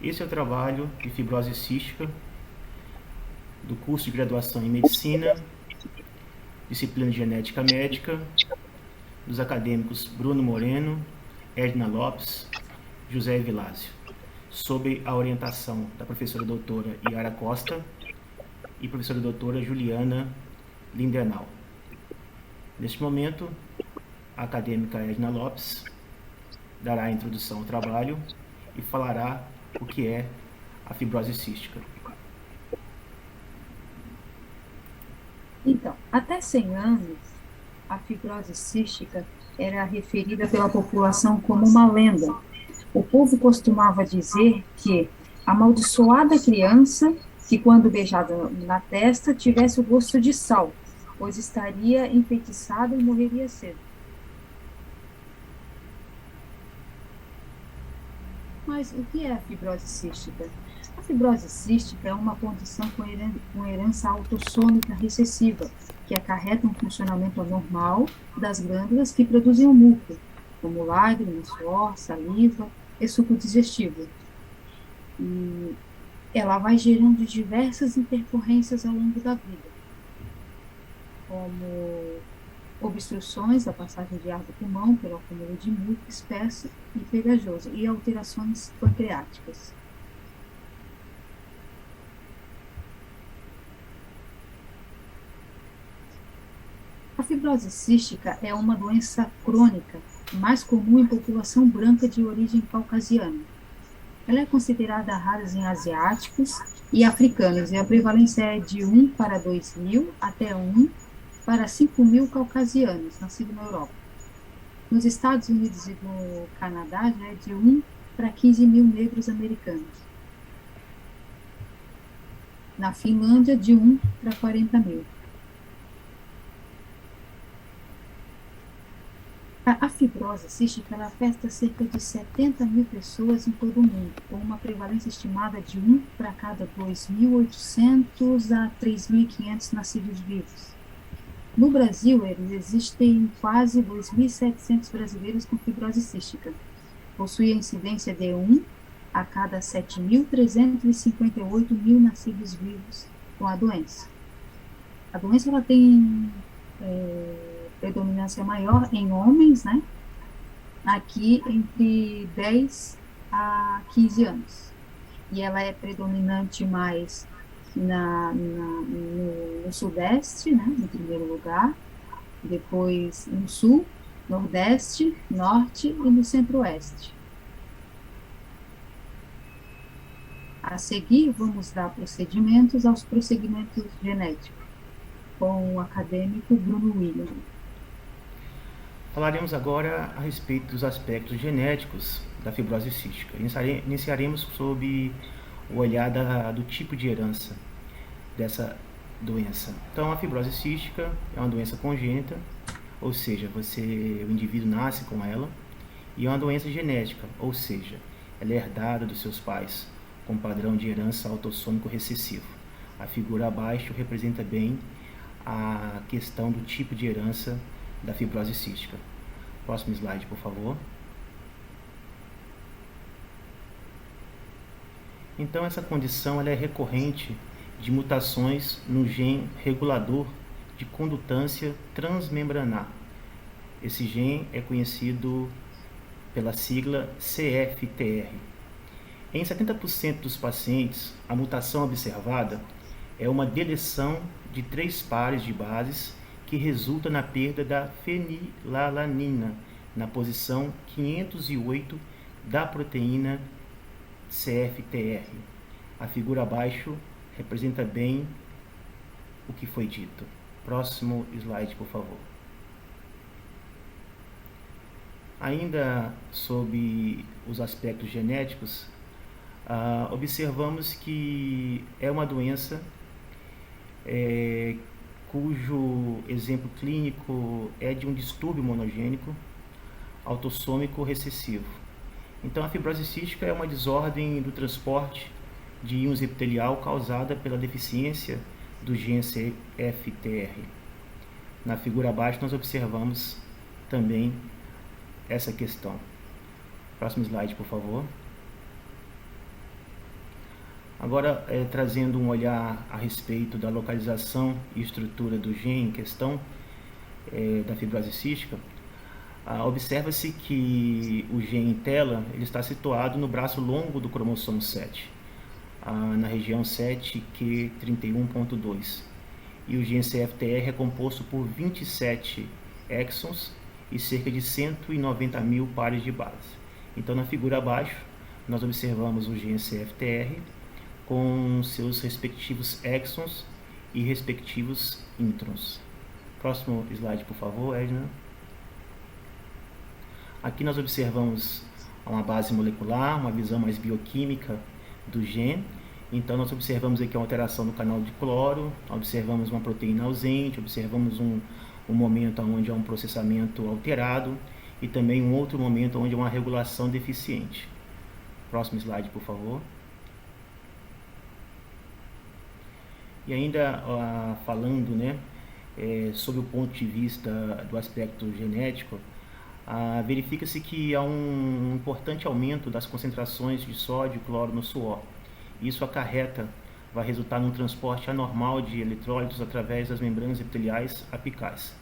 Esse é o trabalho de fibrose cística do curso de graduação em Medicina, disciplina de Genética Médica, dos acadêmicos Bruno Moreno, Edna Lopes, José Vilásio, sob a orientação da professora doutora Yara Costa e professora doutora Juliana Lindenau. Neste momento, a acadêmica Edna Lopes dará a introdução ao trabalho e falará o que é a fibrose cística. Então, até 100 anos, a fibrose cística era referida pela população como uma lenda. O povo costumava dizer que amaldiçoada criança que, quando beijada na testa, tivesse o gosto de sal, pois estaria enfeitiçada e morreria cedo. Mas o que é a fibrose cística? A fibrose cística é uma condição com herança autossômica recessiva, que acarreta um funcionamento anormal das glândulas que produzem o muco, como lágrimas, suor, saliva e suco digestivo. E ela vai gerando diversas intercorrências ao longo da vida, como obstruções da passagem de ar do pulmão pelo acúmulo de muco espesso e pegajoso e alterações pancreáticas. A fibrose cística é uma doença crônica, mais comum em população branca de origem caucasiana. Ela é considerada rara em asiáticos e africanos, e a prevalência é de 1 para 2.000 até 1 para 5.000 caucasianos, nascidos na Europa. Nos Estados Unidos e no Canadá, já é de 1 para 15.000 negros americanos. Na Finlândia, de 1 para 40.000. A fibrose cística ela afeta cerca de 70.000 pessoas em todo o mundo, com uma prevalência estimada de 1 para cada 2.800 a 3.500 nascidos vivos. No Brasil, existem quase 2.700 brasileiros com fibrose cística. Possui a incidência de 1 a cada 7.358 mil nascidos vivos com a doença. A doença ela tem predominância maior em homens, né? Aqui entre 10 a 15 anos. E ela é predominante mais no Sudeste, né? No primeiro lugar, depois no Sul, Nordeste, Norte e no Centro-Oeste. A seguir, vamos dar procedimentos aos procedimentos genéticos, com o acadêmico Bruno William. Falaremos agora a respeito dos aspectos genéticos da fibrose cística. Iniciaremos sob o olhar do tipo de herança dessa doença. Então, a fibrose cística é uma doença congênita, ou seja, o indivíduo nasce com ela, e é uma doença genética, ou seja, ela é herdada dos seus pais, com padrão de herança autossômico recessivo. A figura abaixo representa bem a questão do tipo de herança da fibrose cística. Próximo slide, por favor. Então, essa condição ela é recorrente de mutações no gene regulador de condutância transmembranar. Esse gene é conhecido pela sigla CFTR. Em 70% dos pacientes, a mutação observada é uma deleção de 3 pares de bases que resulta na perda da fenilalanina, na posição 508 da proteína CFTR. A figura abaixo representa bem o que foi dito. Próximo slide, por favor. Ainda sobre os aspectos genéticos, observamos que é uma doença cujo exemplo clínico é de um distúrbio monogênico autossômico recessivo. Então, a fibrose cística é uma desordem do transporte de íons epitelial causada pela deficiência do gene CFTR. Na figura abaixo, nós observamos também essa questão. Próximo slide, por favor. Agora, trazendo um olhar a respeito da localização e estrutura do gene em questão, da fibrose cística, observa-se que o gene em tela ele está situado no braço longo do cromossomo 7, na região 7q31.2. E o gene CFTR é composto por 27 exons e cerca de 190 mil pares de base. Então, na figura abaixo, nós observamos o gene CFTR com seus respectivos exons e respectivos introns. Próximo slide, por favor, Edna. Aqui nós observamos uma base molecular, uma visão mais bioquímica do gene. Então, nós observamos aqui uma alteração no canal de cloro, observamos uma proteína ausente, observamos um momento onde há um processamento alterado e também um outro momento onde há uma regulação deficiente. Próximo slide, por favor. E ainda falando, né, sobre o ponto de vista do aspecto genético, verifica-se que há um importante aumento das concentrações de sódio e cloro no suor. Isso vai resultar num transporte anormal de eletrólitos através das membranas epiteliais apicais.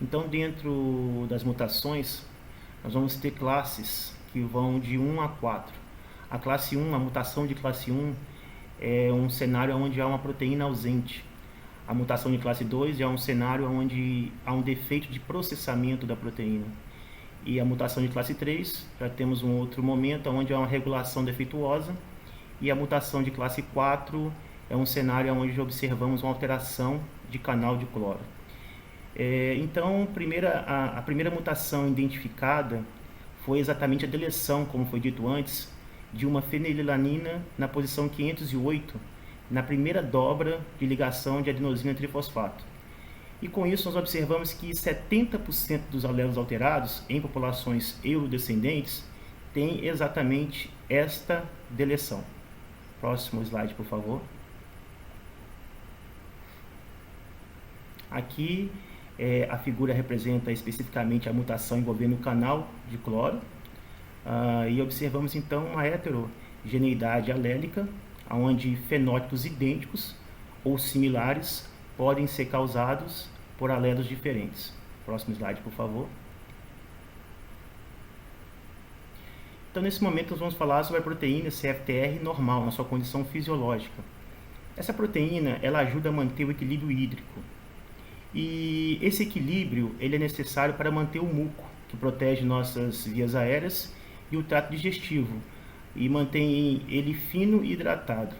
Então, dentro das mutações, nós vamos ter classes que vão de 1 a 4. A classe 1, a mutação de classe 1, é um cenário onde há uma proteína ausente. A mutação de classe 2 é um cenário onde há um defeito de processamento da proteína. E a mutação de classe 3, já temos um outro momento onde há uma regulação defeituosa. E a mutação de classe 4 é um cenário onde observamos uma alteração de canal de cloro. Então, a primeira mutação identificada foi exatamente a deleção, como foi dito antes, de uma fenilalanina na posição 508, na primeira dobra de ligação de adenosina trifosfato. E com isso nós observamos que 70% dos alelos alterados em populações eurodescendentes têm exatamente esta deleção. Próximo slide, por favor. Aqui a figura representa especificamente a mutação envolvendo o canal de cloro. E observamos então uma heterogeneidade alélica, onde fenótipos idênticos ou similares podem ser causados por alelos diferentes. Próximo slide, por favor. Então, nesse momento, nós vamos falar sobre a proteína CFTR normal, na sua condição fisiológica. Essa proteína, ela ajuda a manter o equilíbrio hídrico. E esse equilíbrio, ele é necessário para manter o muco, que protege nossas vias aéreas e o trato digestivo, e mantém ele fino e hidratado.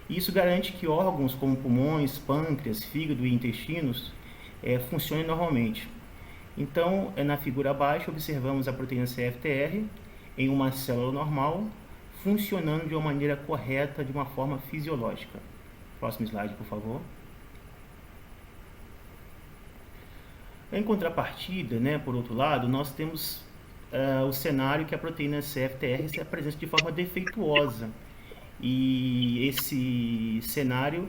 Isso garante que órgãos como pulmões, pâncreas, fígado e intestinos funcionem normalmente. Então, na figura abaixo, observamos a proteína CFTR em uma célula normal, funcionando de uma maneira correta, de uma forma fisiológica. Próximo slide, por favor. Em contrapartida, por outro lado, nós temos o cenário que a proteína CFTR se apresenta de forma defeituosa. E esse cenário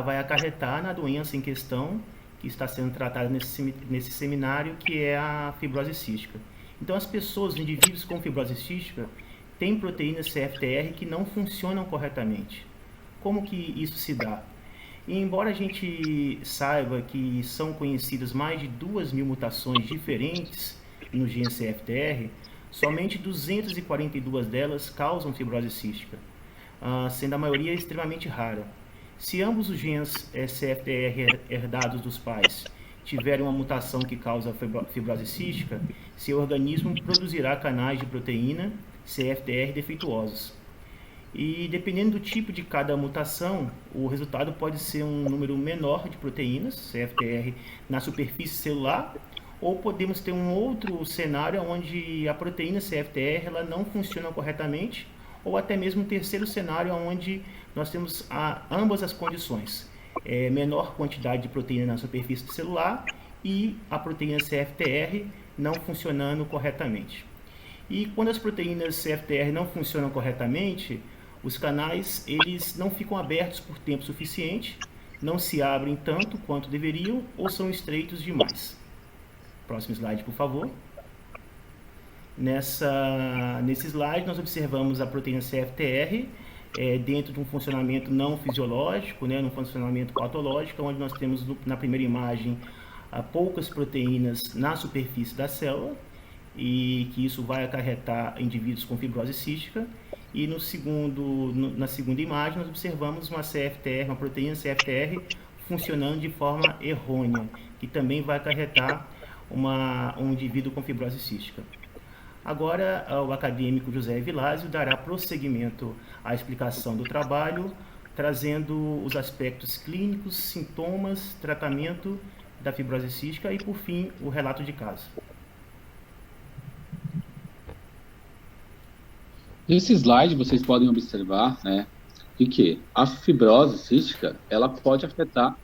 vai acarretar na doença em questão, que está sendo tratada nesse seminário, que é a fibrose cística. Então, as pessoas, os indivíduos com fibrose cística, têm proteínas CFTR que não funcionam corretamente. Como que isso se dá? E embora a gente saiba que são conhecidas mais de 2.000 mutações diferentes no gene CFTR, somente 242 delas causam fibrose cística, sendo a maioria extremamente rara. Se ambos os genes CFTR herdados dos pais tiverem uma mutação que causa fibrose cística, seu organismo produzirá canais de proteína CFTR defeituosos. E dependendo do tipo de cada mutação, o resultado pode ser um número menor de proteínas CFTR na superfície celular, ou podemos ter um outro cenário onde a proteína CFTR ela não funciona corretamente, ou até mesmo um terceiro cenário onde nós temos ambas as condições. Menor quantidade de proteína na superfície celular e a proteína CFTR não funcionando corretamente. E quando as proteínas CFTR não funcionam corretamente, os canais eles não ficam abertos por tempo suficiente, não se abrem tanto quanto deveriam ou são estreitos demais. Próximo slide, por favor. Nesse slide nós observamos a proteína CFTR dentro de um funcionamento não fisiológico, né, num funcionamento patológico, onde nós temos na primeira imagem poucas proteínas na superfície da célula, e que isso vai acarretar indivíduos com fibrose cística. E na segunda imagem nós observamos uma CFTR, uma proteína CFTR funcionando de forma errônea, que também vai acarretar um indivíduo com fibrose cística. Agora, o acadêmico José Vilásio dará prosseguimento à explicação do trabalho, trazendo os aspectos clínicos, sintomas, tratamento da fibrose cística e, por fim, o relato de caso. Nesse slide, vocês podem observar, né, que a fibrose cística, ela pode afetar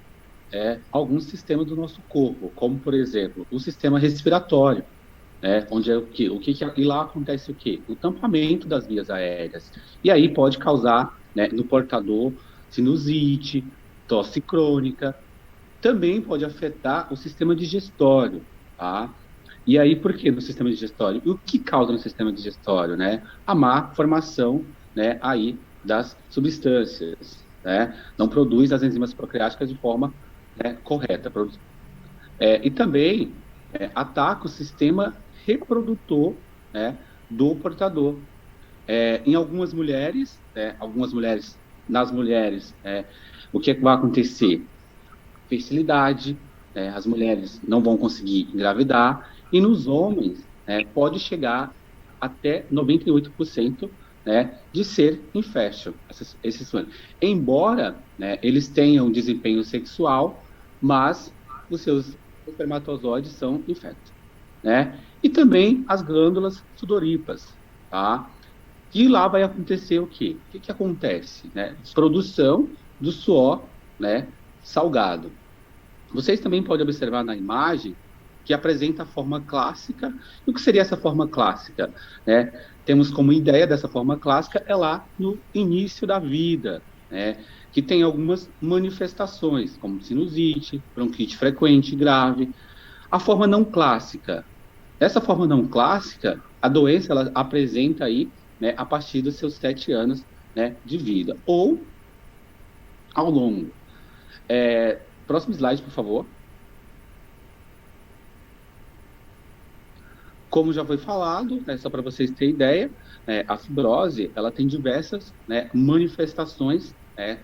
alguns sistemas do nosso corpo, como, por exemplo, o sistema respiratório, né, onde e lá acontece o quê? O tampamento das vias aéreas. E aí pode causar, né, no portador, sinusite, tosse crônica. Também pode afetar o sistema digestório, tá? E aí, por que no sistema digestório? E o que causa no sistema digestório, né? A má formação, né, aí das substâncias, né? Não produz as enzimas procreáticas de forma, né, correta. E também ataca o sistema reprodutor, né, do portador. Em algumas mulheres, nas mulheres, o que vai acontecer? Fertilidade, as mulheres não vão conseguir engravidar, e nos homens pode chegar até 98%, né, de ser infértil, esses sonhos. Embora, né, eles tenham desempenho sexual, mas os seus espermatozoides são infectos, né? E também as glândulas sudoríparas, tá? E lá vai acontecer o quê? O que acontece, né? Produção do suor, né, salgado. Vocês também podem observar na imagem que apresenta a forma clássica. E o que seria essa forma clássica, né? Temos como ideia dessa forma clássica lá no início da vida, né? Que tem algumas manifestações, como sinusite, bronquite frequente, grave. A forma não clássica. Essa forma não clássica, a doença ela apresenta aí, né, a partir dos seus 7 anos, né, de vida, ou ao longo. Próximo slide, por favor. Como já foi falado, né, só para vocês terem ideia, a fibrose ela tem diversas, né, manifestações, né,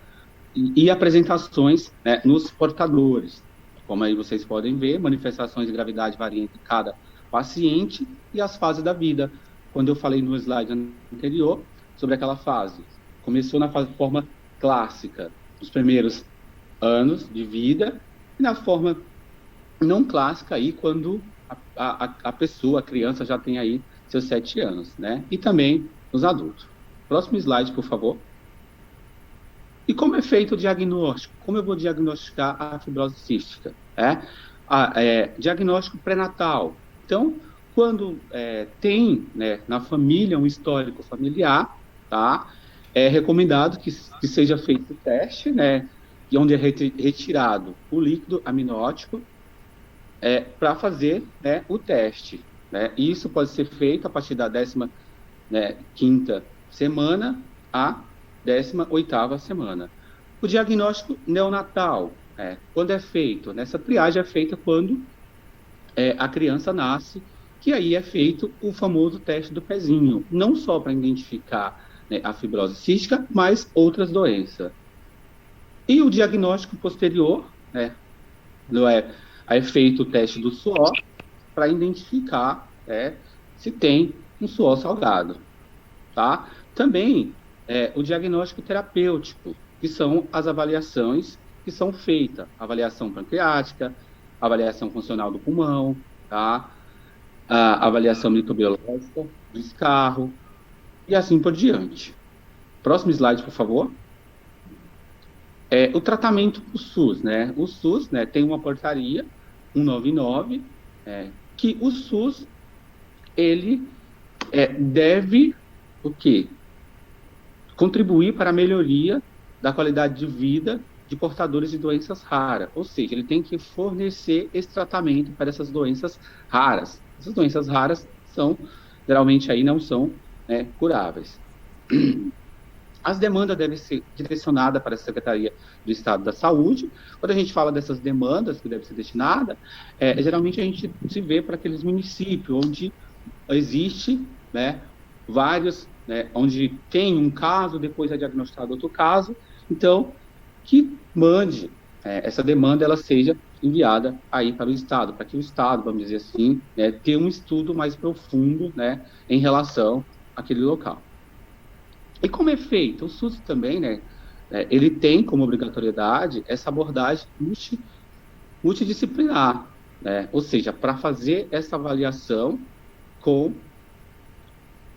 e apresentações, né, nos portadores. Como aí vocês podem ver, manifestações de gravidade variam entre cada paciente e as fases da vida. Quando eu falei no slide anterior sobre aquela fase, começou na forma clássica, os primeiros anos de vida, e na forma não clássica, aí, quando a pessoa, a criança, já tem aí seus 7 anos, né? E também os adultos. Próximo slide, por favor. E como é feito o diagnóstico? Como eu vou diagnosticar a fibrose cística? Diagnóstico pré-natal. Então, quando tem, né, na família um histórico familiar, tá? É recomendado que seja feito o teste, né? E onde é retirado o líquido amniótico para fazer, né, o teste, né? E isso pode ser feito a partir da 15ª semana a 18ª semana. O diagnóstico neonatal, quando é feito? Nessa triagem é feita quando a criança nasce, que aí é feito o famoso teste do pezinho, não só para identificar, né, a fibrose cística, mas outras doenças. E o diagnóstico posterior, né, é feito o teste do suor para identificar se tem um suor salgado, tá? Também o diagnóstico terapêutico, que são as avaliações que são feitas, avaliação pancreática, avaliação funcional do pulmão, tá? A avaliação microbiológica do escarro e assim por diante. Próximo slide, por favor. O tratamento do SUS, né? O SUS, né, tem uma portaria 199, que o SUS ele deve o quê? Contribuir para a melhoria da qualidade de vida de portadores de doenças raras, ou seja, ele tem que fornecer esse tratamento para essas doenças raras. Essas doenças raras geralmente aí não são, né, curáveis. as demandas devem ser direcionadas para a Secretaria do Estado da Saúde. Quando a gente fala dessas demandas que devem ser destinadas, geralmente a gente se vê para aqueles municípios onde existe, né, vários, né, onde tem um caso, depois é diagnosticado outro caso, então, que mande essa demanda, ela seja enviada aí para o Estado, para que o Estado, vamos dizer assim, né, tenha um estudo mais profundo, né, em relação àquele local. E como é feito? O SUS também, né, ele tem como obrigatoriedade essa abordagem multidisciplinar, né, ou seja, para fazer essa avaliação com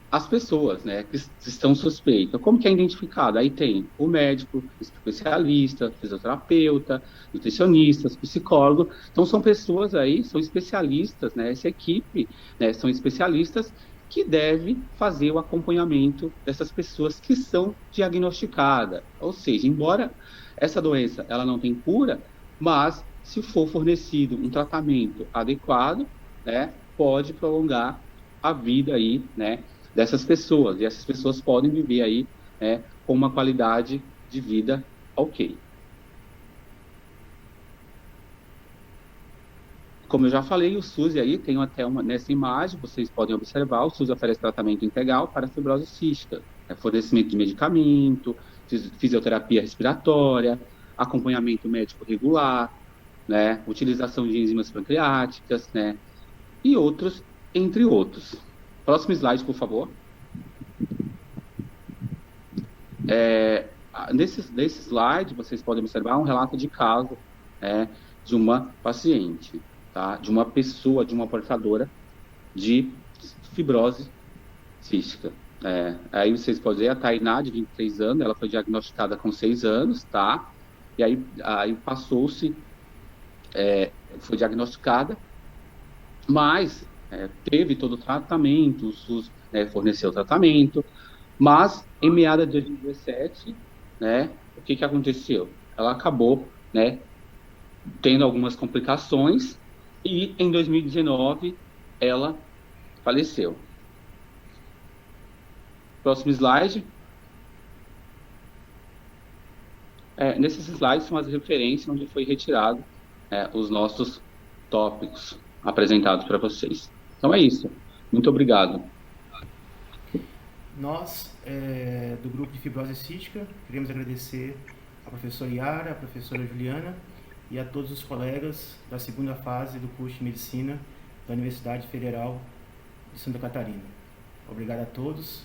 as pessoas, né, que estão suspeitas. Como que é identificado? Aí tem o médico, especialista, fisioterapeuta, nutricionistas, psicólogo. Então, são pessoas aí, são especialistas, né, essa equipe, né, são especialistas que devem fazer o acompanhamento dessas pessoas que são diagnosticadas. Ou seja, embora essa doença ela não tem cura, mas se for fornecido um tratamento adequado, né, pode prolongar a vida aí, né, dessas pessoas, e essas pessoas podem viver aí, né, com uma qualidade de vida ok. Como eu já falei, o SUS aí tem até nessa imagem, vocês podem observar, o SUS oferece tratamento integral para a fibrose cística, fornecimento de medicamento, fisioterapia respiratória, acompanhamento médico regular, né, utilização de enzimas pancreáticas, né, e outros, entre outros. Próximo slide, por favor. Nesse slide, vocês podem observar um relato de caso de uma paciente, tá? De uma pessoa, de uma portadora de fibrose cística. Aí vocês podem ver a Tainá, de 23 anos, ela foi diagnosticada com 6 anos, tá? E aí passou-se, foi diagnosticada, mas teve todo o tratamento, o SUS forneceu o tratamento, mas em meados de 2017, né, o que aconteceu? Ela acabou, né, tendo algumas complicações e em 2019 ela faleceu. Próximo slide. Nesses slides são as referências onde foi retirado os nossos tópicos apresentados para vocês. Então é isso. Muito obrigado. Nós, do grupo de fibrose cística, queremos agradecer à professora Yara, à professora Juliana e a todos os colegas da segunda fase do curso de Medicina da Universidade Federal de Santa Catarina. Obrigado a todos